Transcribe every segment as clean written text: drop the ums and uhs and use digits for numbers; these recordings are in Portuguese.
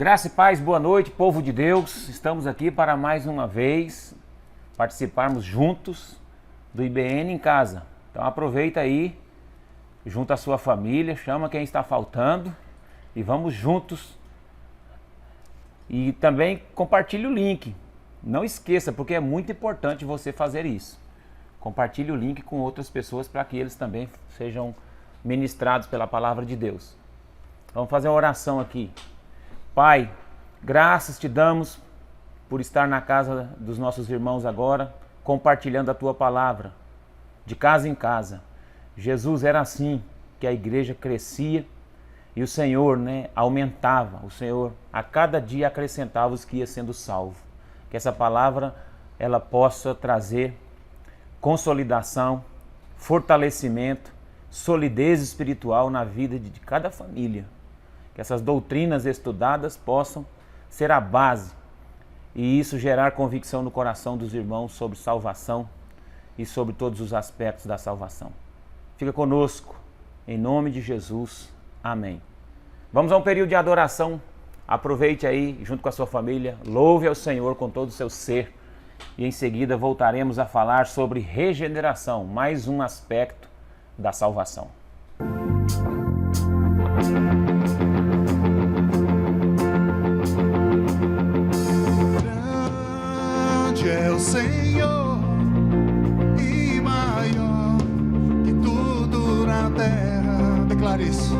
Graça e paz, boa noite, povo de Deus. Estamos aqui para mais uma vez participarmos juntos do IBN em casa. Então aproveita aí, junta a sua família, chama quem está faltando e vamos juntos. E também compartilhe o link. Não esqueça, porque é muito importante você fazer isso. Compartilhe o link com outras pessoas para que eles também sejam ministrados pela palavra de Deus. Vamos fazer uma oração aqui. Pai, graças te damos por estar na casa dos nossos irmãos agora, compartilhando a tua palavra, de casa em casa. Jesus, era assim que a igreja crescia e o Senhor, aumentava. O Senhor a cada dia acrescentava os que ia sendo salvo. Que essa palavra ela possa trazer consolidação, fortalecimento, solidez espiritual na vida de cada família. Que essas doutrinas estudadas possam ser a base e isso gerar convicção no coração dos irmãos sobre salvação e sobre todos os aspectos da salvação. Fica conosco, em nome de Jesus. Amém. Vamos a um período de adoração. Aproveite aí, junto com a sua família, louve ao Senhor com todo o seu ser. E em seguida voltaremos a falar sobre regeneração, mais um aspecto da salvação. Grande é o Senhor e maior que tudo na terra. Declare isso.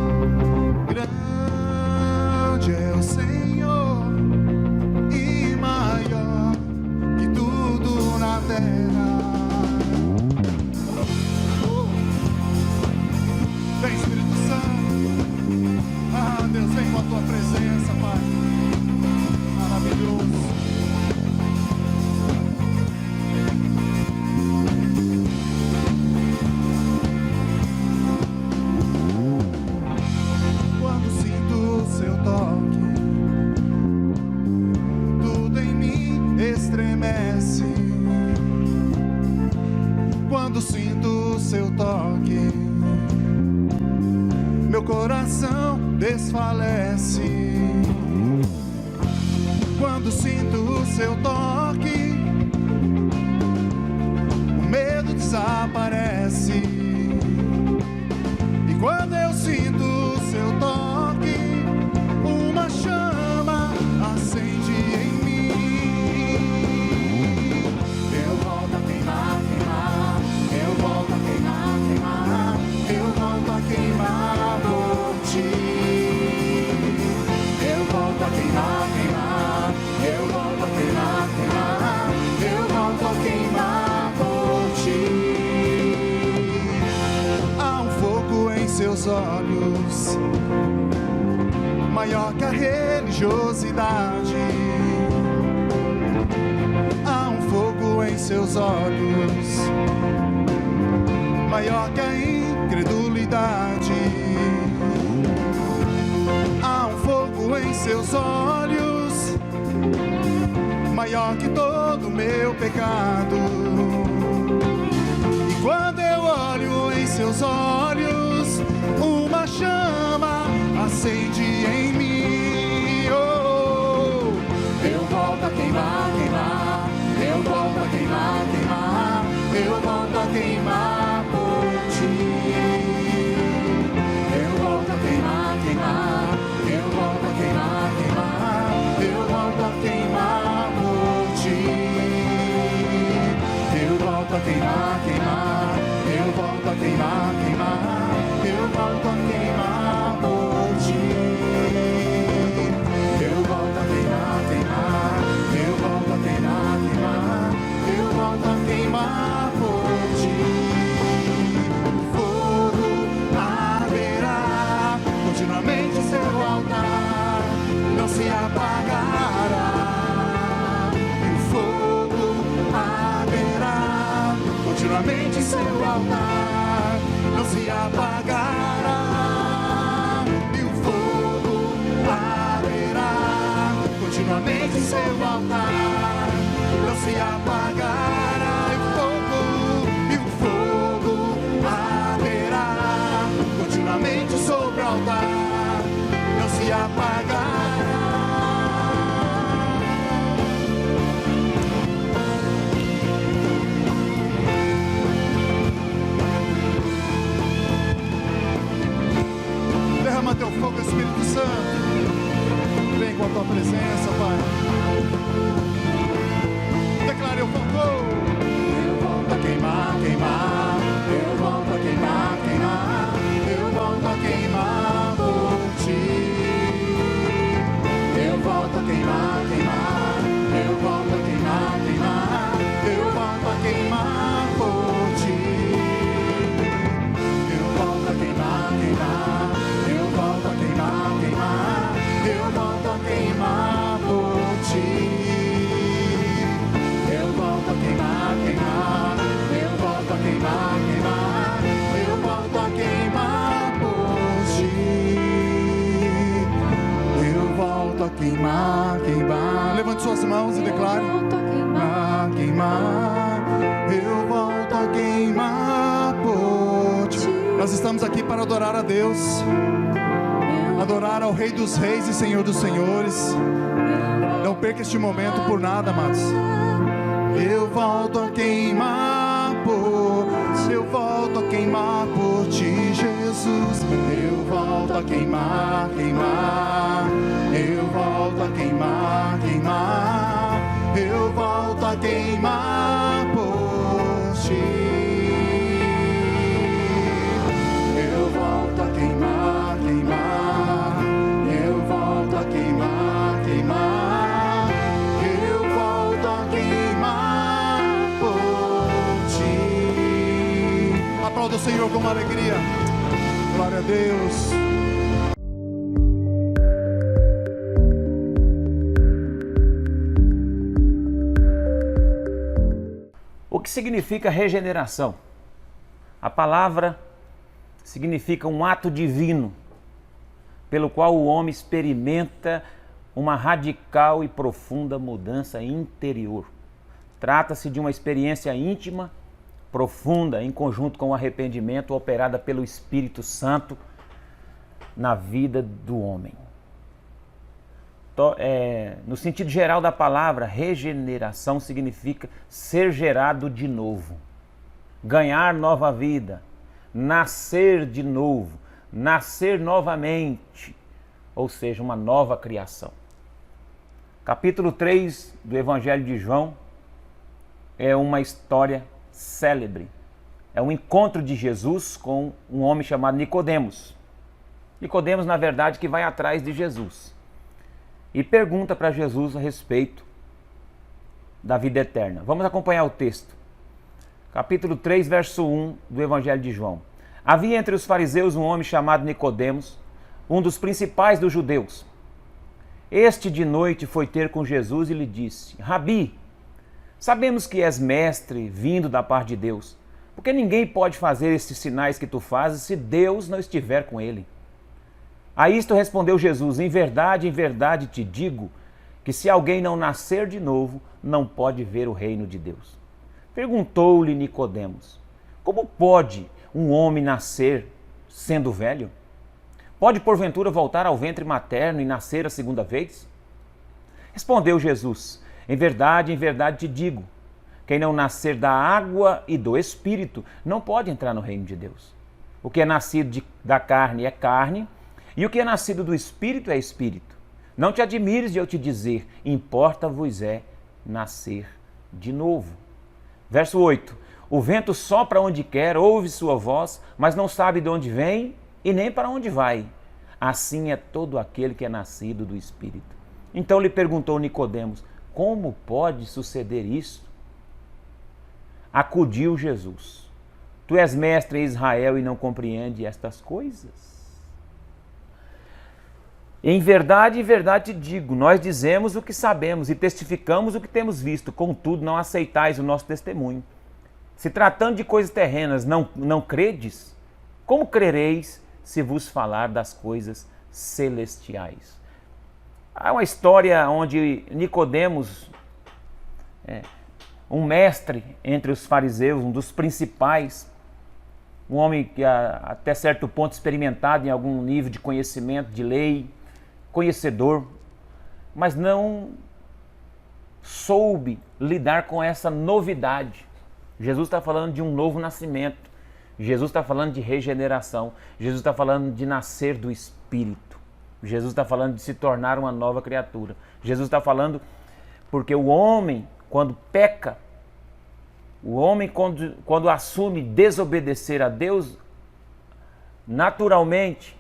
Grande é o Senhor e maior que tudo na terra. Vem, Espírito Santo. Ah, Deus, vem com a tua presença, Pai. Maravilhoso. Quando sinto o seu toque, tudo em mim estremece. Quando sinto o seu toque, meu coração desfalece. Quando sinto o seu toque, o medo desaparece. E quando eu sinto o seu toque, uma chama acende em mim. Eu volto a queimar, queimar. Eu volto a queimar, queimar. Eu volto a queimar por ti. Eu volto a queimar, queimar. Eu volto a queimar, queimar. Eu volto a queimar por ti. Há um fogo em seus olhos, maior que a religiosidade. Há um fogo em seus olhos, maior que a incredulidade. Há um fogo em seus olhos, maior que todo meu pecado. E quando eu olho em seus olhos, uma chama acende em mim. Oh, eu volto a queimar, queimar. Eu volto a queimar, queimar. Eu volto a queimar por ti. Eu volto a queimar, queimar. Eu volto a queimar, queimar. Eu volto a queimar por ti. Eu volto a queimar, queimar. Eu volto a queimar, queimar. Eu volto a queimar por ti. Eu volto a queimar, queimar. Eu volto a queimar, queimar. Eu volto a queimar por ti. Fogo arderá continuamente em seu altar, não se apagará. E o fogo arderá continuamente em seu altar, não se apagará. E o fogo arderá continuamente em seu altar, não se apagará. E o fogo arderá continuamente sobre o altar, não se apagará. queimar, eu volto a queimar por ti. Nós estamos aqui para adorar a Deus, adorar ao Rei dos Reis e Senhor dos Senhores. Não perca este momento por nada, amados. Eu volto a queimar por ti, eu volto a queimar por ti, Jesus. Eu volto a queimar, queimar, eu volto a queimar, queimar, eu volto a queimar por ti. Eu volto a queimar, queimar, eu volto a queimar, queimar, eu volto a queimar por ti. Aplauda o Senhor com uma alegria. Glória a Deus. O que significa regeneração? A palavra significa um ato divino, pelo qual o homem experimenta uma radical e profunda mudança interior. Trata-se de uma experiência íntima, profunda, em conjunto com o arrependimento, operada pelo Espírito Santo na vida do homem. No sentido geral da palavra, regeneração significa ser gerado de novo, ganhar nova vida, nascer de novo, nascer novamente, ou seja, uma nova criação. Capítulo 3 do Evangelho de João é uma história célebre. É um encontro de Jesus com um homem chamado Nicodemos. Nicodemos, na verdade, que vai atrás de Jesus e pergunta para Jesus a respeito da vida eterna. Vamos acompanhar o texto. Capítulo 3, verso 1 do Evangelho de João. Havia entre os fariseus um homem chamado Nicodemos, um dos principais dos judeus. Este de noite foi ter com Jesus e lhe disse: Rabi, sabemos que és mestre vindo da parte de Deus, porque ninguém pode fazer estes sinais que tu fazes se Deus não estiver com ele. A isto respondeu Jesus: em verdade te digo, que se alguém não nascer de novo, não pode ver o reino de Deus. Perguntou-lhe Nicodemos: como pode um homem nascer sendo velho? Pode porventura voltar ao ventre materno e nascer a segunda vez? Respondeu Jesus: em verdade te digo, quem não nascer da água e do Espírito não pode entrar no reino de Deus. O que é nascido da carne é carne, e o que é nascido do Espírito é Espírito. Não te admires de eu te dizer, importa-vos é nascer de novo. Verso 8. O vento sopra onde quer, ouve sua voz, mas não sabe de onde vem e nem para onde vai. Assim é todo aquele que é nascido do Espírito. Então lhe perguntou Nicodemos: como pode suceder isso? Acudiu Jesus: tu és mestre em Israel e não compreende estas coisas? Em verdade te digo, nós dizemos o que sabemos e testificamos o que temos visto, contudo não aceitais o nosso testemunho. Se tratando de coisas terrenas, não credes? Como crereis se vos falar das coisas celestiais? Há uma história onde Nicodemos, um mestre entre os fariseus, um dos principais, um homem que até certo ponto experimentado em algum nível de conhecimento de lei, conhecedor, mas não soube lidar com essa novidade. Jesus está falando de um novo nascimento, Jesus está falando de regeneração, Jesus está falando de nascer do Espírito, Jesus está falando de se tornar uma nova criatura. Jesus está falando porque o homem, quando peca, o homem quando assume desobedecer a Deus, naturalmente,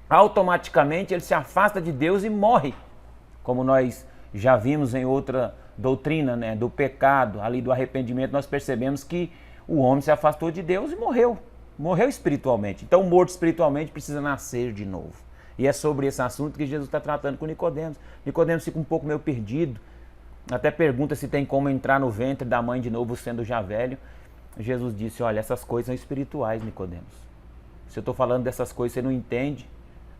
automaticamente ele se afasta de Deus e morre, como nós já vimos em outra doutrina, né, do pecado, ali do arrependimento. Nós percebemos que o homem se afastou de Deus e morreu espiritualmente. Então o morto espiritualmente precisa nascer de novo, e é sobre esse assunto que Jesus está tratando com Nicodemos. Nicodemos fica um pouco meio perdido, até pergunta se tem como entrar no ventre da mãe de novo sendo já velho. Jesus disse: olha, essas coisas são espirituais, Nicodemos. Se eu estou falando dessas coisas, você não entende?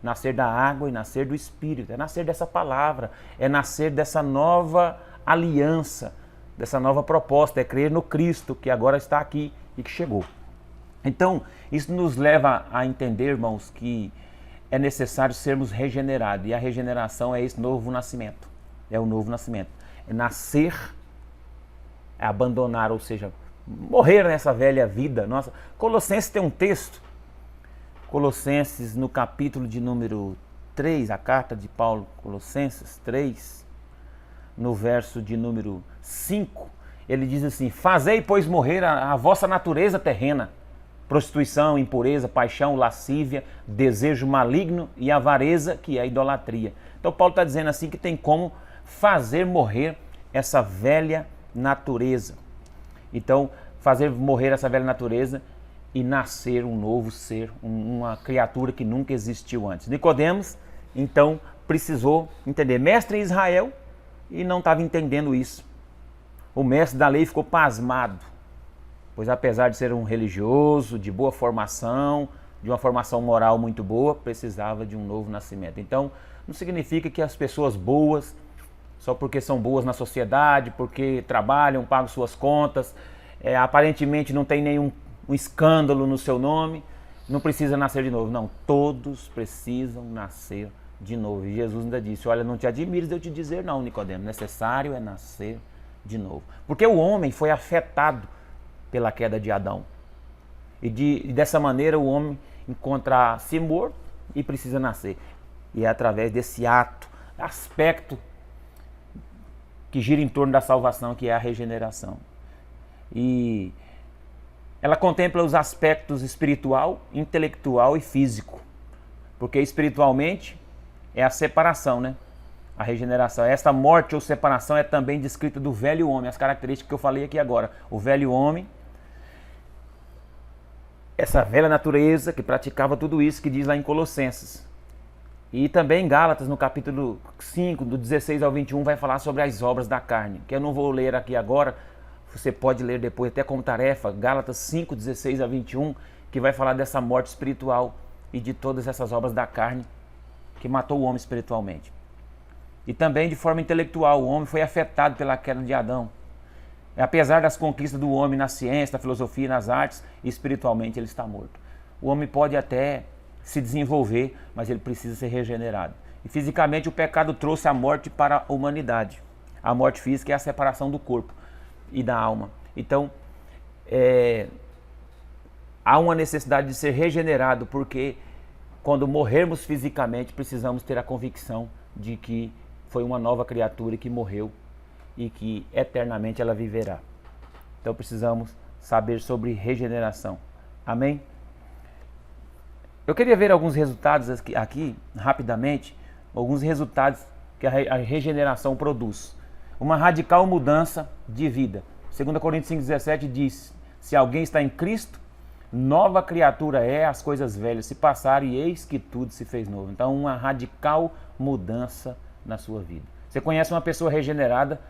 Nascer da água e nascer do Espírito, é nascer dessa palavra, é nascer dessa nova aliança, dessa nova proposta, é crer no Cristo que agora está aqui e que chegou. Então, isso nos leva a entender, irmãos, que é necessário sermos regenerados. E a regeneração é esse novo nascimento. É o novo nascimento. É nascer, é abandonar, ou seja, morrer nessa velha vida. Nossa, Colossenses tem um texto, Colossenses no capítulo de número 3, a carta de Paulo, Colossenses 3, no verso de número 5, ele diz assim: fazei, pois, morrer a vossa natureza terrena, prostituição, impureza, paixão, lascívia, desejo maligno e avareza, que é a idolatria. Então Paulo está dizendo assim que tem como fazer morrer essa velha natureza. Então, fazer morrer essa velha natureza e nascer um novo ser, uma criatura que nunca existiu antes. Nicodemos, então, precisou entender. Mestre em Israel, e não estava entendendo isso. O mestre da lei ficou pasmado, pois apesar de ser um religioso, de boa formação, de uma formação moral muito boa, precisava de um novo nascimento. Então, não significa que as pessoas boas, só porque são boas na sociedade, porque trabalham, pagam suas contas, aparentemente não tem nenhum escândalo no seu nome, não precisa nascer de novo. Não, todos precisam nascer de novo. E Jesus ainda disse: olha, não te admires de eu te dizer não, Nicodemo, necessário é nascer de novo. Porque o homem foi afetado pela queda de Adão. E dessa maneira o homem encontra-se morto e precisa nascer. E é através desse aspecto que gira em torno da salvação, que é a regeneração. E ela contempla os aspectos espiritual, intelectual e físico. Porque espiritualmente é a separação, né? A regeneração. Esta morte ou separação é também descrita do velho homem, as características que eu falei aqui agora. O velho homem, essa velha natureza que praticava tudo isso que diz lá em Colossenses. E também em Gálatas, no capítulo 5, do 16 ao 21, vai falar sobre as obras da carne, que eu não vou ler aqui agora, você pode ler depois até como tarefa, Gálatas 5, 16 a 21, que vai falar dessa morte espiritual e de todas essas obras da carne que matou o homem espiritualmente. E também de forma intelectual, o homem foi afetado pela queda de Adão. Apesar das conquistas do homem na ciência, na filosofia e nas artes, espiritualmente ele está morto. O homem pode até se desenvolver, mas ele precisa ser regenerado. E fisicamente o pecado trouxe a morte para a humanidade. A morte física é a separação do corpo e da alma. Então, há uma necessidade de ser regenerado, porque quando morrermos fisicamente, precisamos ter a convicção de que foi uma nova criatura que morreu e que eternamente ela viverá. Então precisamos saber sobre regeneração. Amém? Eu queria ver alguns resultados aqui rapidamente, alguns resultados que a regeneração produz. Uma radical mudança de vida. 2 Coríntios 5,17 diz: se alguém está em Cristo, nova criatura é, as coisas velhas se passaram e eis que tudo se fez novo. Então, uma radical mudança na sua vida. Você conhece uma pessoa regenerada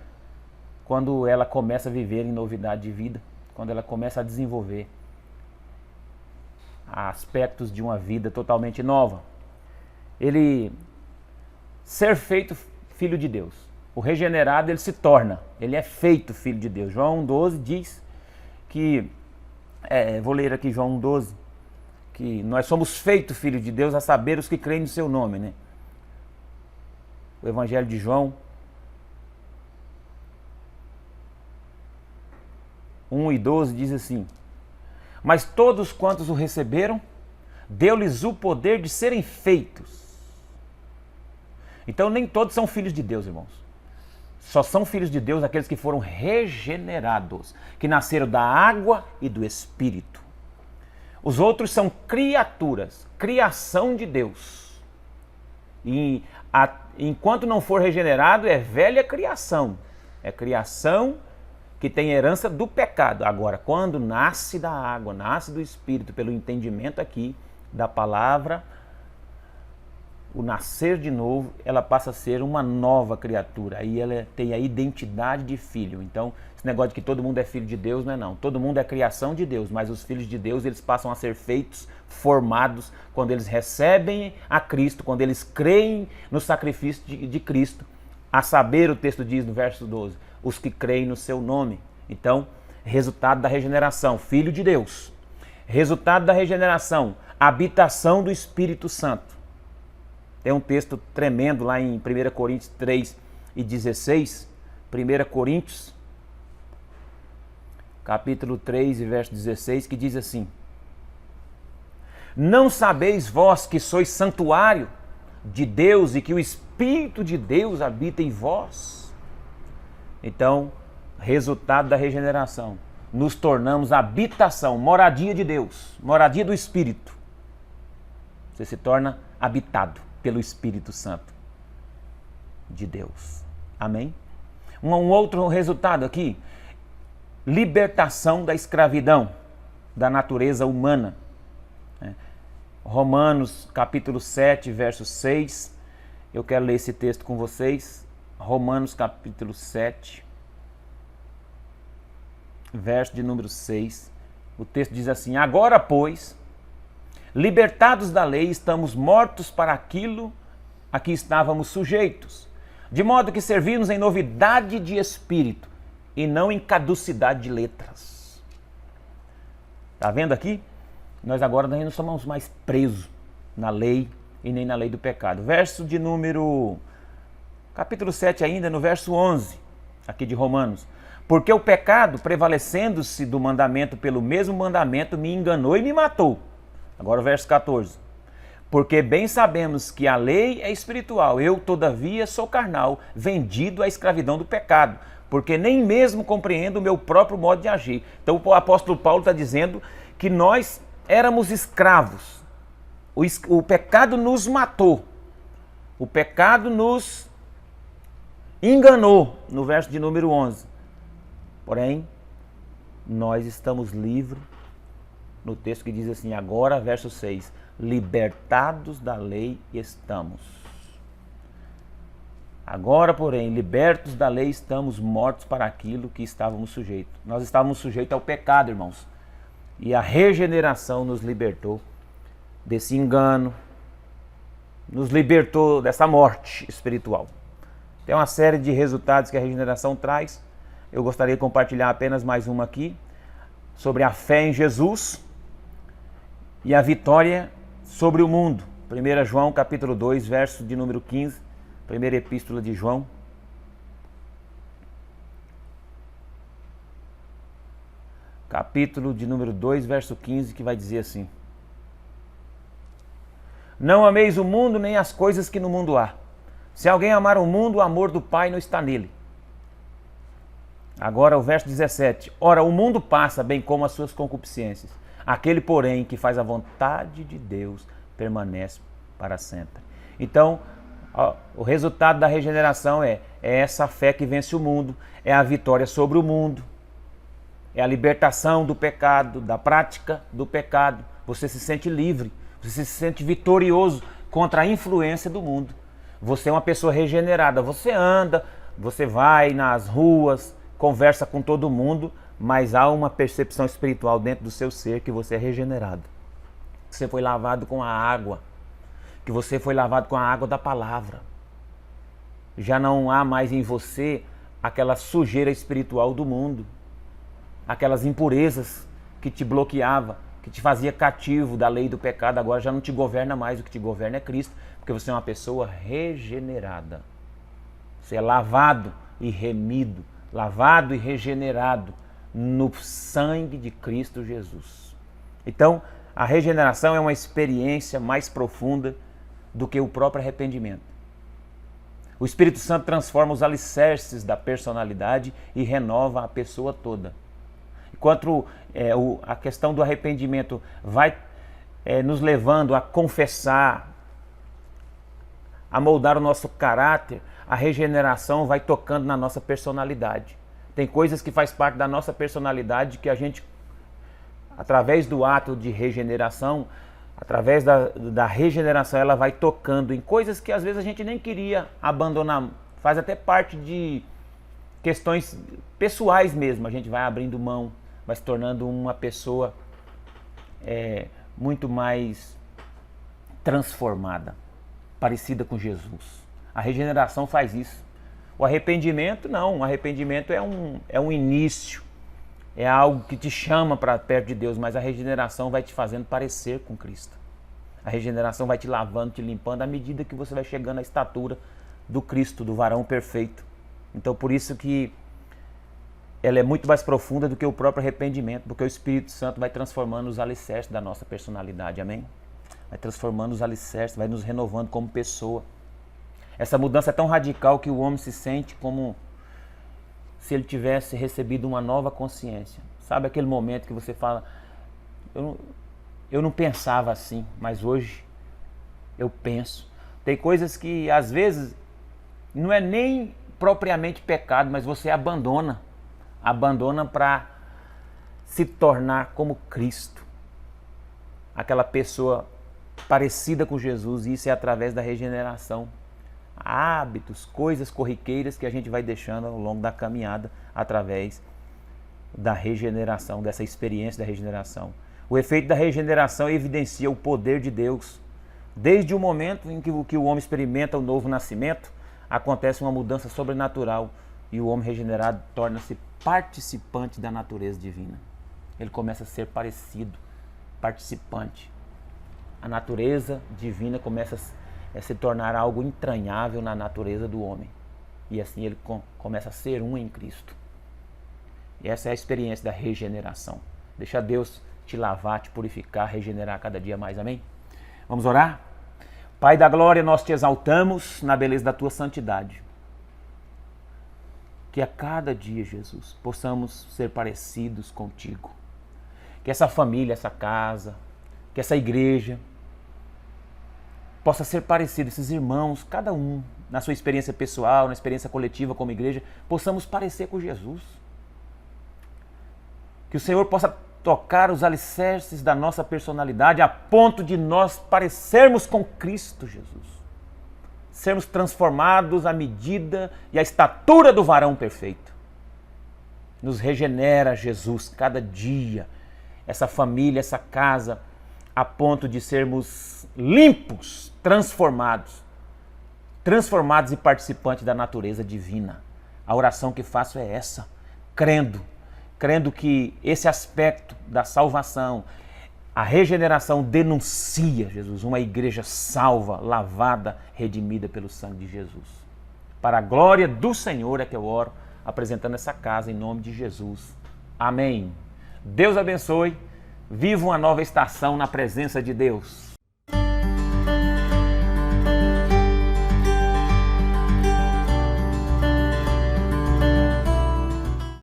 quando ela começa a viver em novidade de vida, quando ela começa a desenvolver aspectos de uma vida totalmente nova. Ele ser feito filho de Deus. O regenerado, ele se torna, ele é feito filho de Deus. João 12 diz que, vou ler aqui João 12, que nós somos feitos filhos de Deus, a saber os que creem no seu nome, né? O Evangelho de João 1:12 diz assim: mas todos quantos o receberam, deu-lhes o poder de serem feitos. Então nem todos são filhos de Deus, irmãos. Só são filhos de Deus aqueles que foram regenerados, que nasceram da água e do Espírito. Os outros são criaturas, criação de Deus. E enquanto não for regenerado, é velha criação. É criação que tem herança do pecado. Agora, quando nasce da água, nasce do Espírito, pelo entendimento aqui da palavra, o nascer de novo, ela passa a ser uma nova criatura. Aí ela tem a identidade de filho. Então, esse negócio de que todo mundo é filho de Deus, não é não. Todo mundo é criação de Deus, mas os filhos de Deus, eles passam a ser feitos, formados, quando eles recebem a Cristo, quando eles creem no sacrifício de Cristo. A saber, o texto diz no verso 12, os que creem no seu nome. Então, resultado da regeneração, Filho de Deus. Resultado da regeneração, habitação do Espírito Santo. Tem um texto tremendo lá em 1 Coríntios 3:16. 1 Coríntios, capítulo 3 e verso 16, que diz assim: não sabeis vós que sois santuário de Deus e que o Espírito de Deus habita em vós? Então, resultado da regeneração, nos tornamos habitação, moradia de Deus, moradia do Espírito. Você se torna habitado pelo Espírito Santo de Deus. Amém? Um outro resultado aqui, libertação da escravidão da natureza humana. Romanos capítulo 7, verso 6. Eu quero ler esse texto com vocês. Romanos capítulo 7, verso de número 6. O texto diz assim: agora, pois, libertados da lei, estamos mortos para aquilo a que estávamos sujeitos, de modo que servimos em novidade de espírito e não em caducidade de letras. Está vendo aqui? Nós agora não somos mais presos na lei e nem na lei do pecado. Verso de número, capítulo 7 ainda, no verso 11, aqui de Romanos. Porque o pecado, prevalecendo-se do mandamento pelo mesmo mandamento, me enganou e me matou. Agora o verso 14. Porque bem sabemos que a lei é espiritual, eu todavia sou carnal, vendido à escravidão do pecado, porque nem mesmo compreendo o meu próprio modo de agir. Então o apóstolo Paulo está dizendo que nós éramos escravos. O pecado nos matou. O pecado nos enganou, no verso de número 11. Porém, nós estamos livres, no texto que diz assim, agora, verso 6, libertados da lei estamos. Agora, porém, libertos da lei, estamos mortos para aquilo que estávamos sujeitos. Nós estávamos sujeitos ao pecado, irmãos. E a regeneração nos libertou desse engano, nos libertou dessa morte espiritual. Tem uma série de resultados que a regeneração traz. Eu gostaria de compartilhar apenas mais uma aqui, sobre a fé em Jesus e a vitória sobre o mundo. 1 João capítulo 2, verso de número 15, primeira epístola de João. Capítulo de número 2, verso 15, que vai dizer assim: não ameis o mundo nem as coisas que no mundo há. Se alguém amar o mundo, o amor do Pai não está nele. Agora o verso 17. Ora, o mundo passa, bem como as suas concupiscências. Aquele, porém, que faz a vontade de Deus, permanece para sempre. Então, o resultado da regeneração é essa fé que vence o mundo, é a vitória sobre o mundo, é a libertação do pecado, da prática do pecado. Você se sente livre, você se sente vitorioso contra a influência do mundo. Você é uma pessoa regenerada, você anda, você vai nas ruas, conversa com todo mundo, mas há uma percepção espiritual dentro do seu ser que você é regenerado. Que você foi lavado com a água, que você foi lavado com a água da palavra. Já não há mais em você aquela sujeira espiritual do mundo, aquelas impurezas que te bloqueava, que te fazia cativo da lei do pecado, agora já não te governa mais, o que te governa é Cristo, porque você é uma pessoa regenerada. Você é lavado e remido, lavado e regenerado no sangue de Cristo Jesus. Então, a regeneração é uma experiência mais profunda do que o próprio arrependimento. O Espírito Santo transforma os alicerces da personalidade e renova a pessoa toda. Enquanto a questão do arrependimento vai nos levando a confessar, a moldar o nosso caráter, a regeneração vai tocando na nossa personalidade. Tem coisas que faz parte da nossa personalidade que a gente, através do ato de regeneração, através da regeneração, ela vai tocando em coisas que às vezes a gente nem queria abandonar. Faz até parte de questões pessoais mesmo. A gente vai abrindo mão, vai se tornando uma pessoa muito mais transformada, parecida com Jesus. A regeneração faz isso. O arrependimento, não. O arrependimento é um início. É algo que te chama para perto de Deus, mas a regeneração vai te fazendo parecer com Cristo. A regeneração vai te lavando, te limpando, à medida que você vai chegando à estatura do Cristo, do varão perfeito. Então, por isso que ela é muito mais profunda do que o próprio arrependimento, porque o Espírito Santo vai transformando os alicerces da nossa personalidade, amém? Vai transformando os alicerces, vai nos renovando como pessoa. Essa mudança é tão radical que o homem se sente como se ele tivesse recebido uma nova consciência. Sabe aquele momento que você fala, eu não pensava assim, mas hoje eu penso. Tem coisas que às vezes não é nem propriamente pecado, mas você abandona para se tornar como Cristo. Aquela pessoa parecida com Jesus, e isso é através da regeneração. Hábitos, coisas corriqueiras que a gente vai deixando ao longo da caminhada através da regeneração, dessa experiência da regeneração. O efeito da regeneração evidencia o poder de Deus. Desde o momento em que o homem experimenta o novo nascimento, acontece uma mudança sobrenatural e o homem regenerado torna-se participante da natureza divina. Ele começa a ser parecido, participante. A natureza divina começa a se tornar algo entranhável na natureza do homem. E assim ele começa a ser um em Cristo. E essa é a experiência da regeneração. Deixa Deus te lavar, te purificar, regenerar cada dia mais. Amém? Vamos orar? Pai da glória, nós te exaltamos na beleza da tua santidade. Que a cada dia, Jesus, possamos ser parecidos contigo. Que essa família, essa casa, que essa igreja possa ser parecida, esses irmãos, cada um, na sua experiência pessoal, na experiência coletiva como igreja, possamos parecer com Jesus. Que o Senhor possa tocar os alicerces da nossa personalidade a ponto de nós parecermos com Cristo Jesus. Sermos transformados à medida e à estatura do varão perfeito. Nos regenera, Jesus, cada dia, essa família, essa casa, a ponto de sermos limpos, transformados e participantes da natureza divina. A oração que faço é essa, crendo que esse aspecto da salvação, a regeneração denuncia, Jesus, uma igreja salva, lavada, redimida pelo sangue de Jesus. Para a glória do Senhor é que eu oro, apresentando essa casa em nome de Jesus. Amém. Deus abençoe. Viva uma nova estação na presença de Deus.